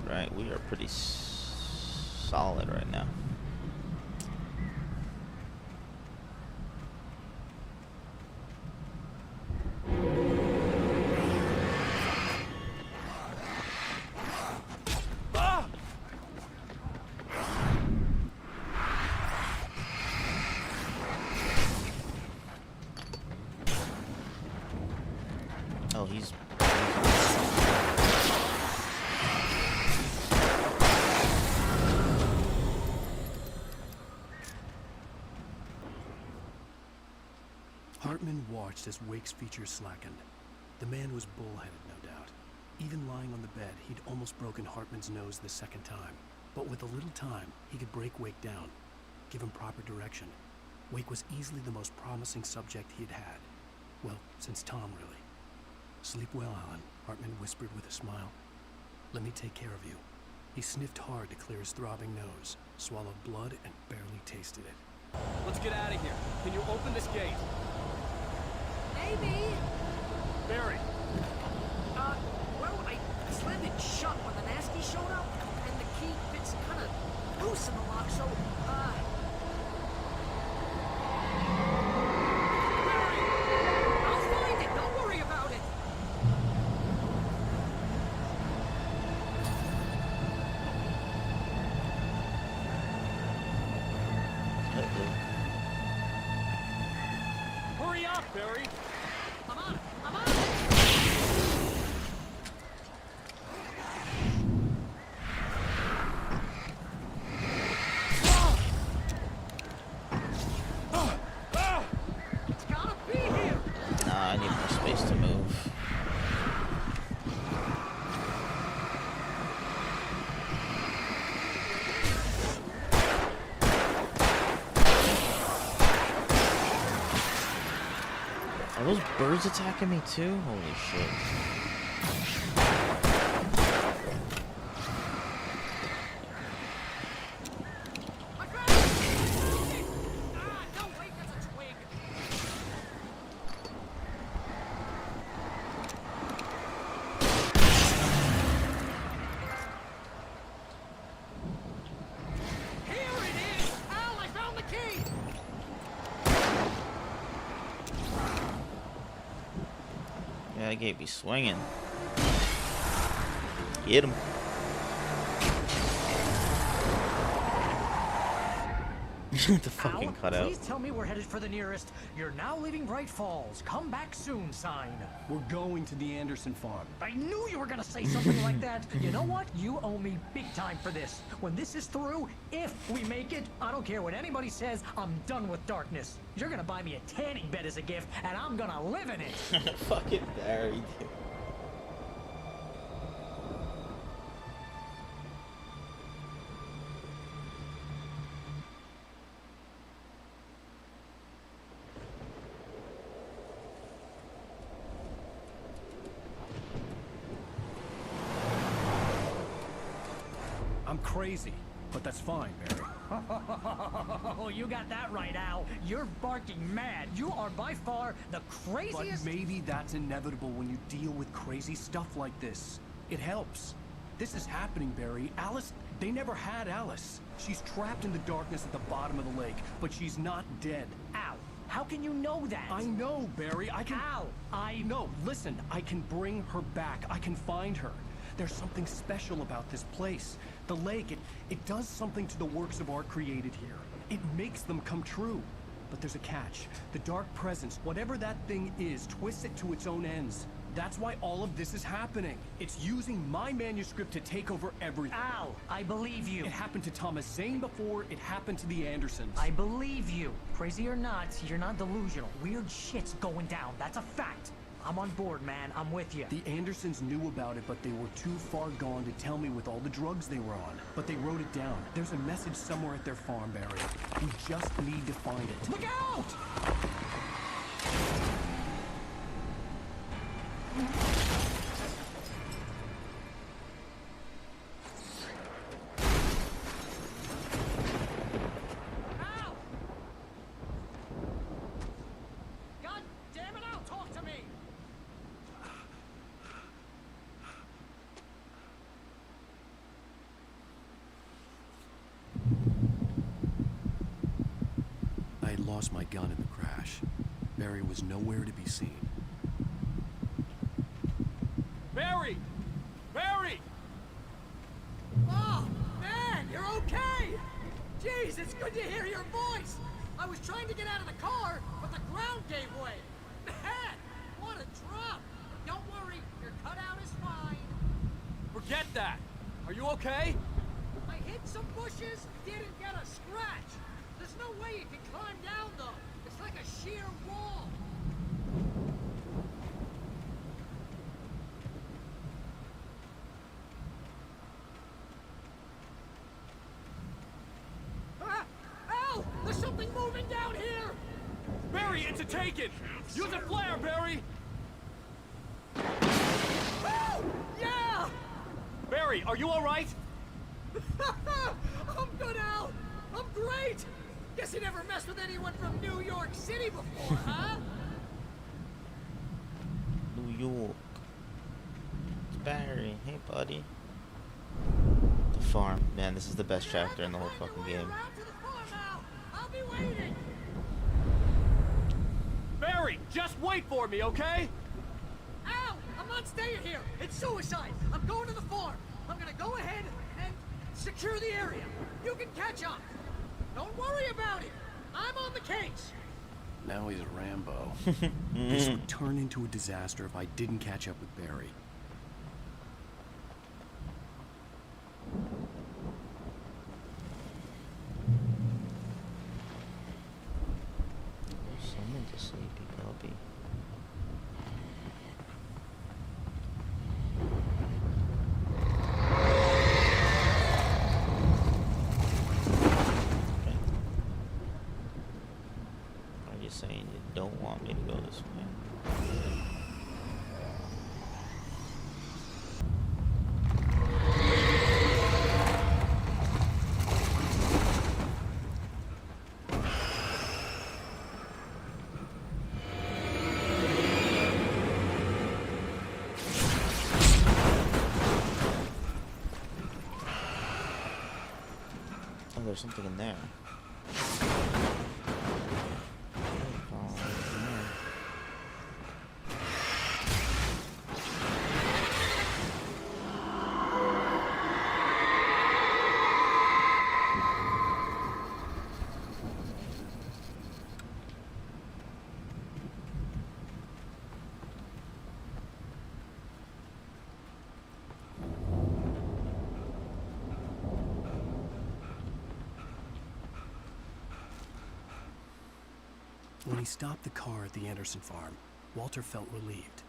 Alright, we are pretty solid right now. Oh, he's... Hartman watched as Wake's features slackened. The man was bullheaded, no doubt. Even lying on the bed, he'd almost broken Hartman's nose the second time. But with a little time, he could break Wake down, give him proper direction. Wake was easily the most promising subject he'd had. Well, since Tom, really. Sleep well, Alan, Hartman whispered with a smile. Let me take care of you. He sniffed hard to clear his throbbing nose, swallowed blood, and barely tasted it. Let's get out of here. Can you open this gate? Maybe. Barry. Well, I slammed it shut when the nasty showed up, and the key fits kind of loose in the lock, so, Barry! I'll find it, don't worry about it! Hurry up, Barry! I'm on it! I'm on it! It's gotta be here! Nah, I need more space to move. Are those birds attacking me too? Holy shit. Here it is! Al, I found the key! Yeah, that gate be swinging. Get him. The fucking cutout. Please tell me we're headed for the nearest "You're now leaving Bright Falls. Come back soon" sign. We're going to the Anderson farm. I knew you were gonna say something like that. You know what? You owe me big time for this. When this is through, if we make it, I don't care what anybody says, I'm done with darkness. You're gonna buy me a tanning bed as a gift, and I'm gonna live in it. Fucking Barry, dude. I'm crazy, but that's fine, Barry. Oh, you got that right, Al. You're barking mad. You are by far the craziest... But maybe that's inevitable when you deal with crazy stuff like this. It helps. This is happening, Barry. Alice, they never had Alice. She's trapped in the darkness at the bottom of the lake, but she's not dead. Al, how can you know that? I know, Barry. I can... Al, No, listen. I can bring her back. I can find her. There's something special about this place. The lake, it does something to the works of art created here. It makes them come true. But there's a catch. The dark presence, whatever that thing is, twists it to its own ends. That's why all of this is happening. It's using my manuscript to take over everything. Al, I believe you. It happened to Thomas Zane before, it happened to the Andersons. I believe you. Crazy or not, you're not delusional. Weird shit's going down. That's a fact. I'm on board, man. I'm with you. The Andersons knew about it, but they were too far gone to tell me with all the drugs they were on. But they wrote it down. There's a message somewhere at their farm, Barry. We just need to find it. Look out! God damn it, Al, talk to me! I had lost my gun in the crash. Barry was nowhere to be seen. Barry! Barry! Oh, man, you're okay! Jeez, it's good to hear your voice! I was trying to get out of the car, but the ground gave way. Man, what a drop! Don't worry, your cutout is fine. Forget that! Are you okay? I hit some bushes, didn't get a scratch. There's no way you can climb down, though. It's like a sheer wall. Al! There's something moving down here! Barry, it's a take-it! Use a flare, Barry! Oh, yeah! Barry, are you alright? I'm good, Al! I'm great! Guess you never messed with anyone from New York City before, huh? New York. It's Barry. Hey, buddy. The farm. Man, this is the best chapter in the whole fucking game. I'll be waiting! Barry, just wait for me, okay? Al! I'm not staying here! It's suicide! I'm going to the farm! I'm gonna go ahead and secure the area. You can catch up. Don't worry about it. I'm on the case. Now he's a Rambo. This would turn into a disaster if I didn't catch up with Barry. There's someone to sleepy puppy. Saying you don't want me to go this way. Oh, there's something in there. When he stopped the car at the Anderson farm, Walter felt relieved.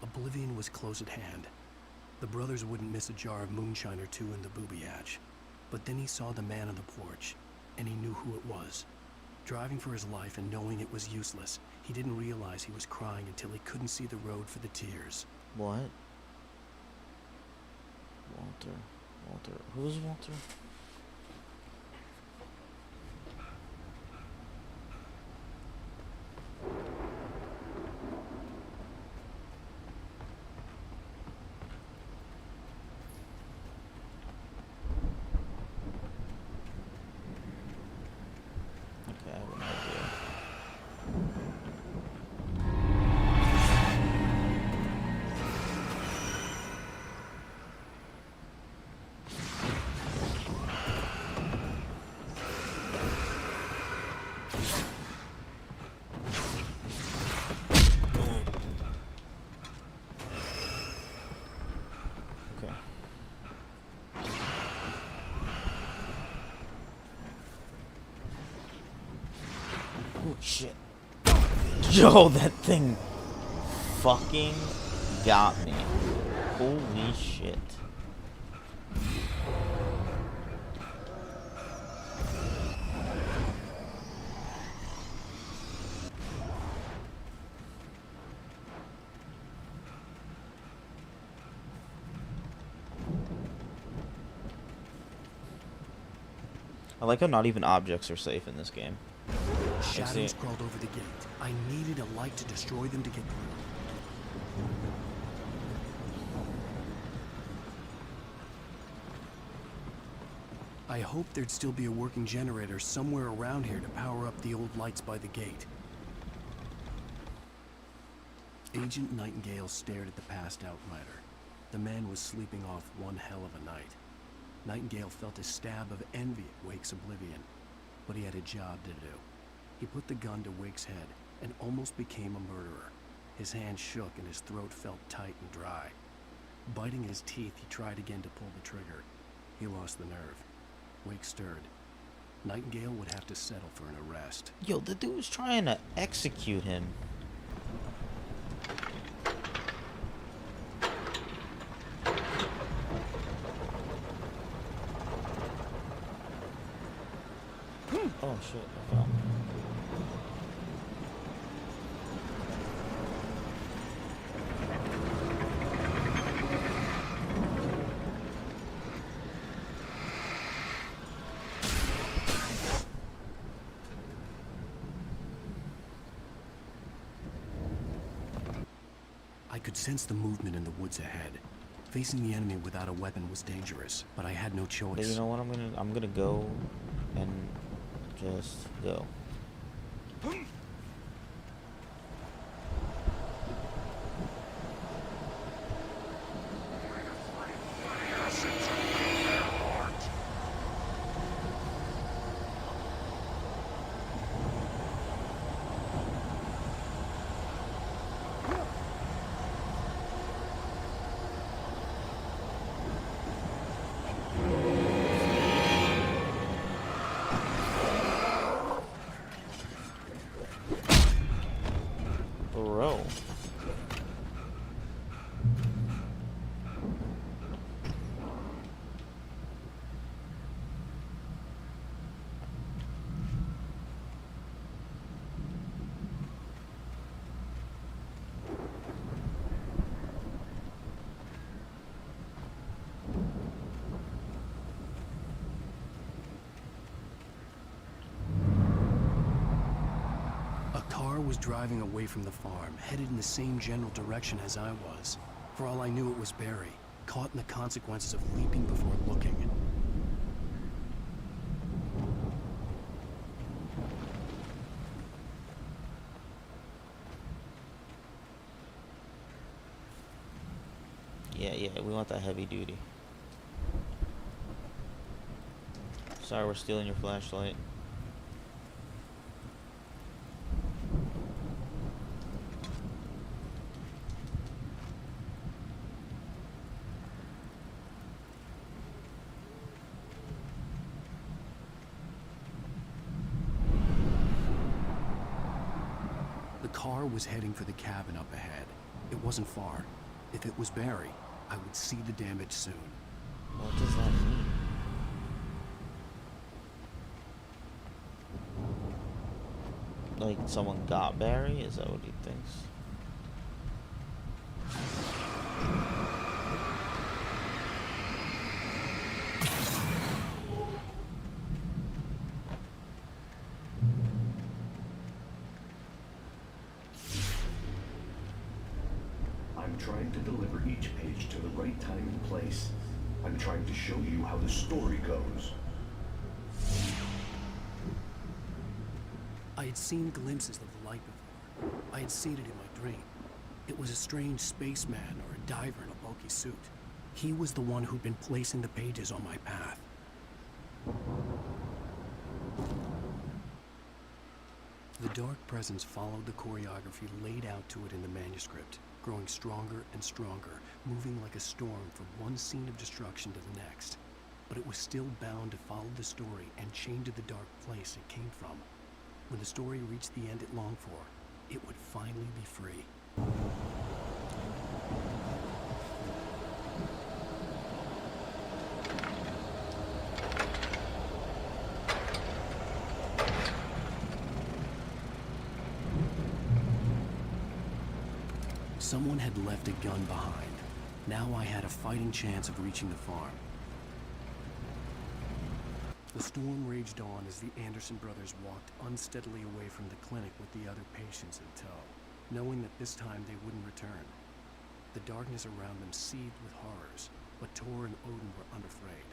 Oblivion was close at hand. The brothers wouldn't miss a jar of moonshine or two in the booby hatch. But then he saw the man on the porch, and he knew who it was. Driving for his life and knowing it was useless, he didn't realize he was crying until he couldn't see the road for the tears. What? Walter. Who's Walter? shit. Yo, that thing fucking got me. Holy shit. I like how not even objects are safe in this game. Shadows crawled over the gate. I needed a light to destroy them to get through. I hoped there'd still be a working generator somewhere around here to power up the old lights by the gate. Agent Nightingale stared at the passed out rider. The man was sleeping off one hell of a night. Nightingale felt a stab of envy at Wake's oblivion, but he had a job to do. He put the gun to Wake's head and almost became a murderer. His hand shook and his throat felt tight and dry. Biting his teeth, he tried again to pull the trigger. He lost the nerve. Wake stirred. Nightingale would have to settle for an arrest. Yo, the dude was trying to execute him. Oh shit, I fell. I could sense the movement in the woods ahead. Facing the enemy without a weapon was dangerous, but I had no choice. But you know what? I'm gonna go and just go. Bro. Was driving away from the farm, headed in the same general direction as I was. For all I knew, it was Barry, caught in the consequences of leaping before looking. Yeah, we want that heavy duty. Sorry, we're stealing your flashlight. The car was heading for the cabin up ahead. It wasn't far. If it was Barry, I would see the damage soon. What does that mean? Like someone got Barry? Is that what he thinks? I'm trying to deliver each page to the right time and place. I'm trying to show you how the story goes. I had seen glimpses of the light before. I had seen it in my dream. It was a strange spaceman or a diver in a bulky suit. He was the one who'd been placing the pages on my path. The dark presence followed the choreography laid out to it in the manuscript, growing stronger and stronger, moving like a storm from one scene of destruction to the next. But it was still bound to follow the story and chained to the dark place it came from. When the story reached the end it longed for, it would finally be free. Someone had left a gun behind. Now I had a fighting chance of reaching the farm. The storm raged on as the Anderson brothers walked unsteadily away from the clinic with the other patients in tow, knowing that this time they wouldn't return. The darkness around them seethed with horrors, but Tor and Odin were unafraid.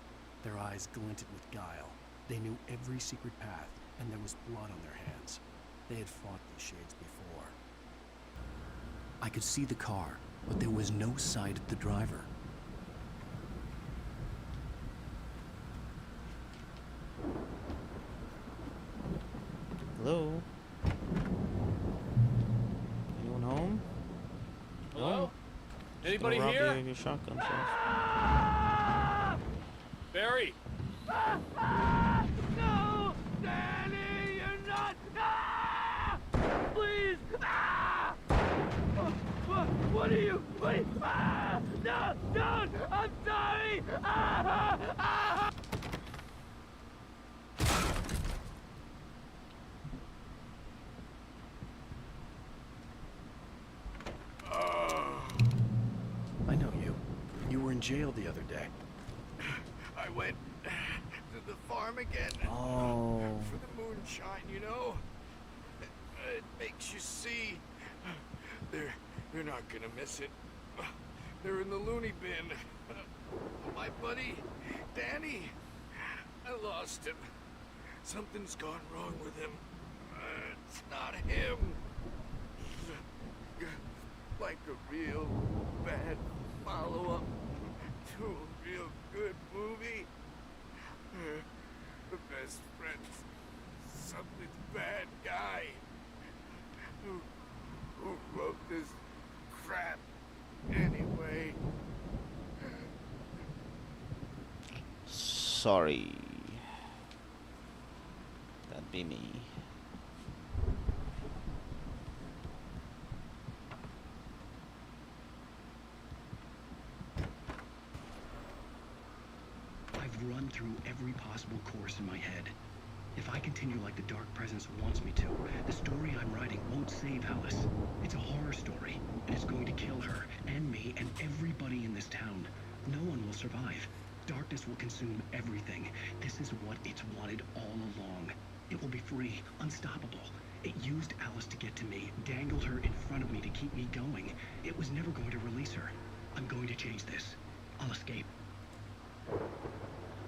Their eyes glinted with guile. They knew every secret path, and there was blood on their hands. They had fought these shades before. I could see the car, but there was no sight of the driver. Hello? Anyone home? Hello? Anybody Gonna rob here? you of your shotgun shells. Barry! No! Danny, you're not! Ah! Please! Ah! What are you? Wait! Ah! No! Don't! I'm sorry! Ah! Ah! I know you. You were in jail the other day. I went to the farm again. Oh. For the moonshine, you know? It makes you see. They're not gonna miss it. They're in the loony bin. My buddy, Danny, I lost him. Something's gone wrong with him. It's not him. Like a real bad follow-up to a real good movie. The best friend's something's bad guy who wrote this crap anyway. Sorry. That'd be me. I've run through every possible course in my head. If I continue like the Dark Presence wants me to, the story I'm writing won't save Alice. It's a horror story, and it's going to kill her, and me, and everybody in this town. No one will survive. Darkness will consume everything. This is what it's wanted all along. It will be free, unstoppable. It used Alice to get to me, dangled her in front of me to keep me going. It was never going to release her. I'm going to change this. I'll escape.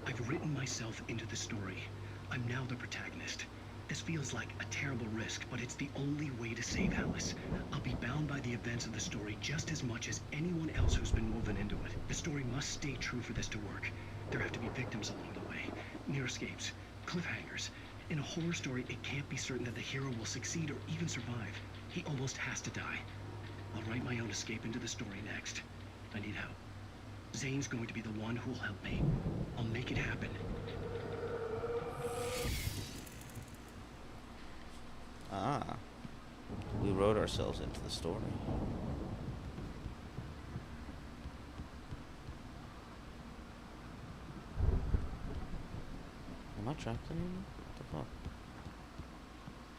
I've written myself into the story. I'm now the protagonist. This feels like a terrible risk, but it's the only way to save Alice. I'll be bound by the events of the story just as much as anyone else who's been woven into it. The story must stay true for this to work. There have to be victims along the way, near escapes, cliffhangers. In a horror story, it can't be certain that the hero will succeed or even survive. He almost has to die. I'll write my own escape into the story next. I need help. Zane's going to be the one who will help me. I'll make it happen. Ah. We wrote ourselves into the story. Am I trapped in here? What the fuck?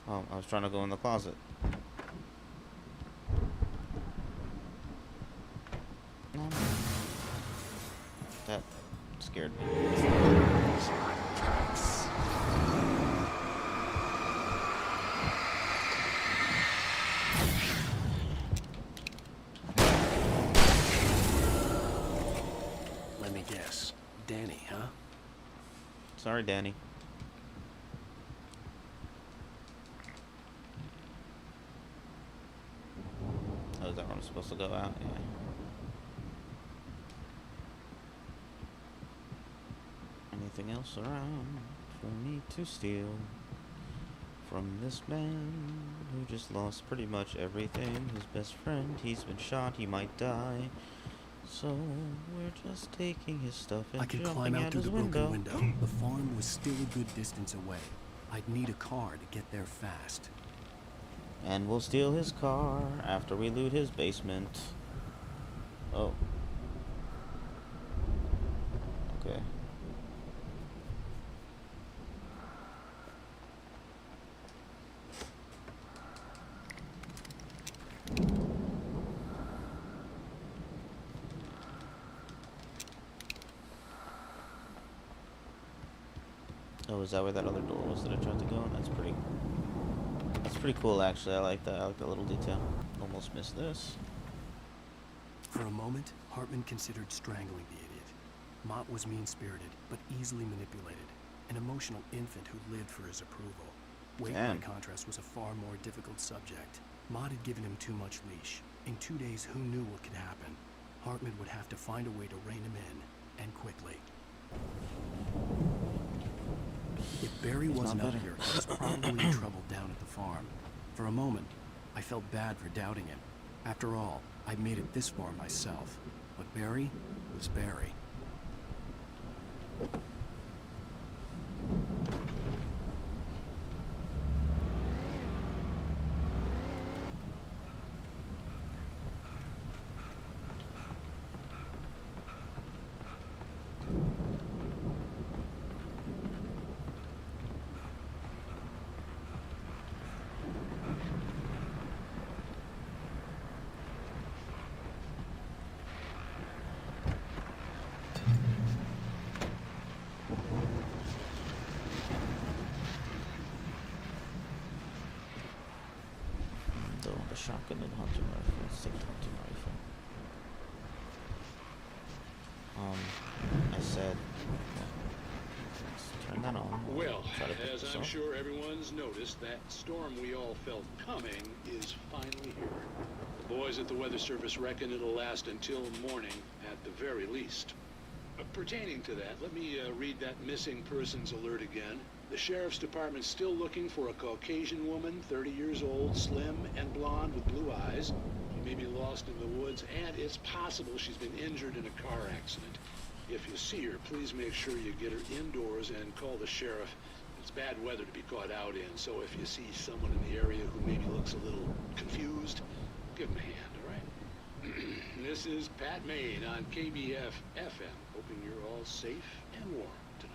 Oh, I was trying to go in the closet. No. That scared me. Let me guess. Danny, huh? Sorry, Danny. Oh, is that where I'm supposed to go out? Yeah. Anything else around for me to steal from this man who just lost pretty much everything? His best friend, he's been shot, he might die. So we're just taking his stuff and I could jumping climb out out through his the broken window. window. The farm was still a good distance away. I'd need a car to get there fast. And we'll steal his car after we loot his basement. Oh. Okay. Oh, is that where that other door was that I tried to go in? That's pretty cool, actually. I like that. I like that little detail. Almost missed this. For a moment, Hartman considered strangling the idiot. Mott was mean-spirited, but easily manipulated. An emotional infant who lived for his approval. Wade, by contrast, was a far more difficult subject. Mott had given him too much leash. In 2 days, who knew what could happen? Hartman would have to find a way to rein him in, and quickly. If Barry wasn't up here, he was probably in trouble down at the farm. For a moment, I felt bad for doubting him. After all, I'd made it this far myself. But Barry was Barry. Shotgun and hunting rifle. Let's take the hunting rifle. I said, let's turn that on. Well, as I'm sure everyone's noticed, that storm we all felt coming is finally here. The boys at the Weather Service reckon it'll last until morning at the very least. Pertaining to that, let me read that missing persons alert again. The Sheriff's Department's still looking for a Caucasian woman, 30 years old, slim and blonde with blue eyes. She may be lost in the woods, and it's possible she's been injured in a car accident. If you see her, please make sure you get her indoors and call the sheriff. It's bad weather to be caught out in, so if you see someone in the area who maybe looks a little confused, give them a hand, all right? This is Pat Maine on KBF FM, hoping you're all safe and warm tonight.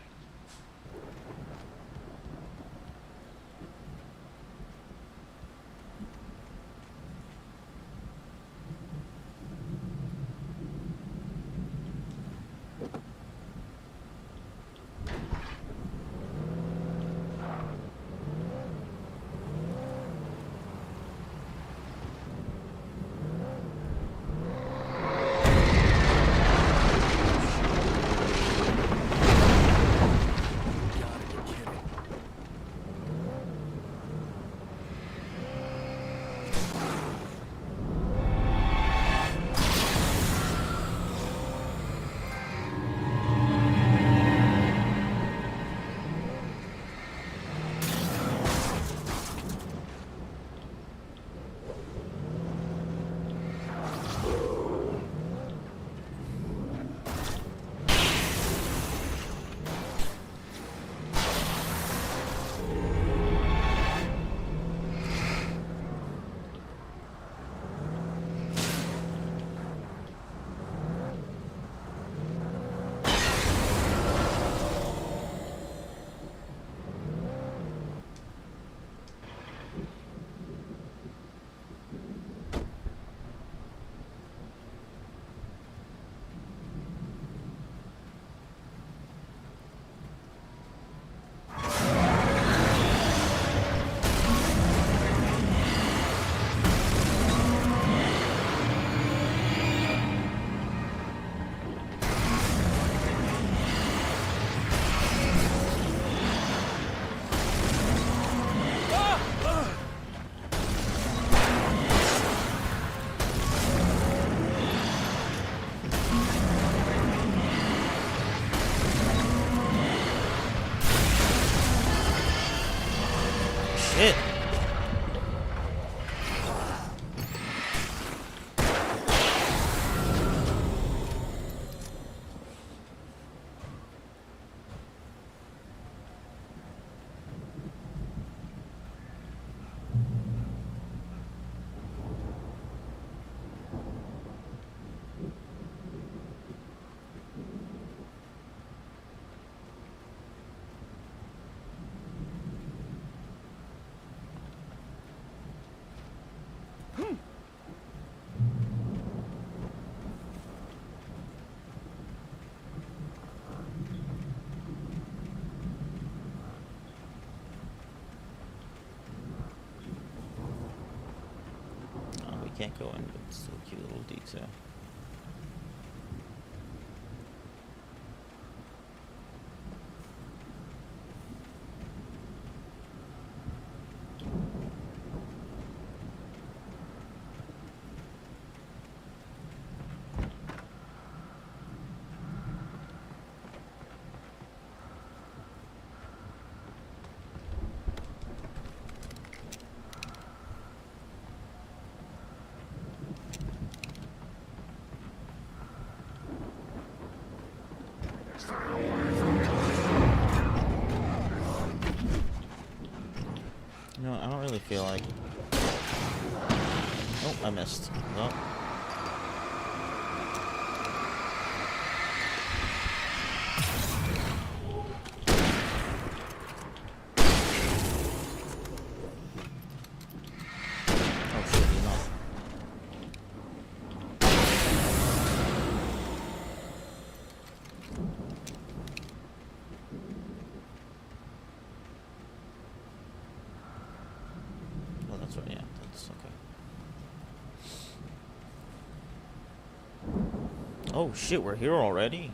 can't go in, but it's still a cute little detail. You know, I don't really feel like... Oh, I missed. Well. Oh shit, he's not. Oh, that's right, yeah, that's okay. Oh shit, we're here already?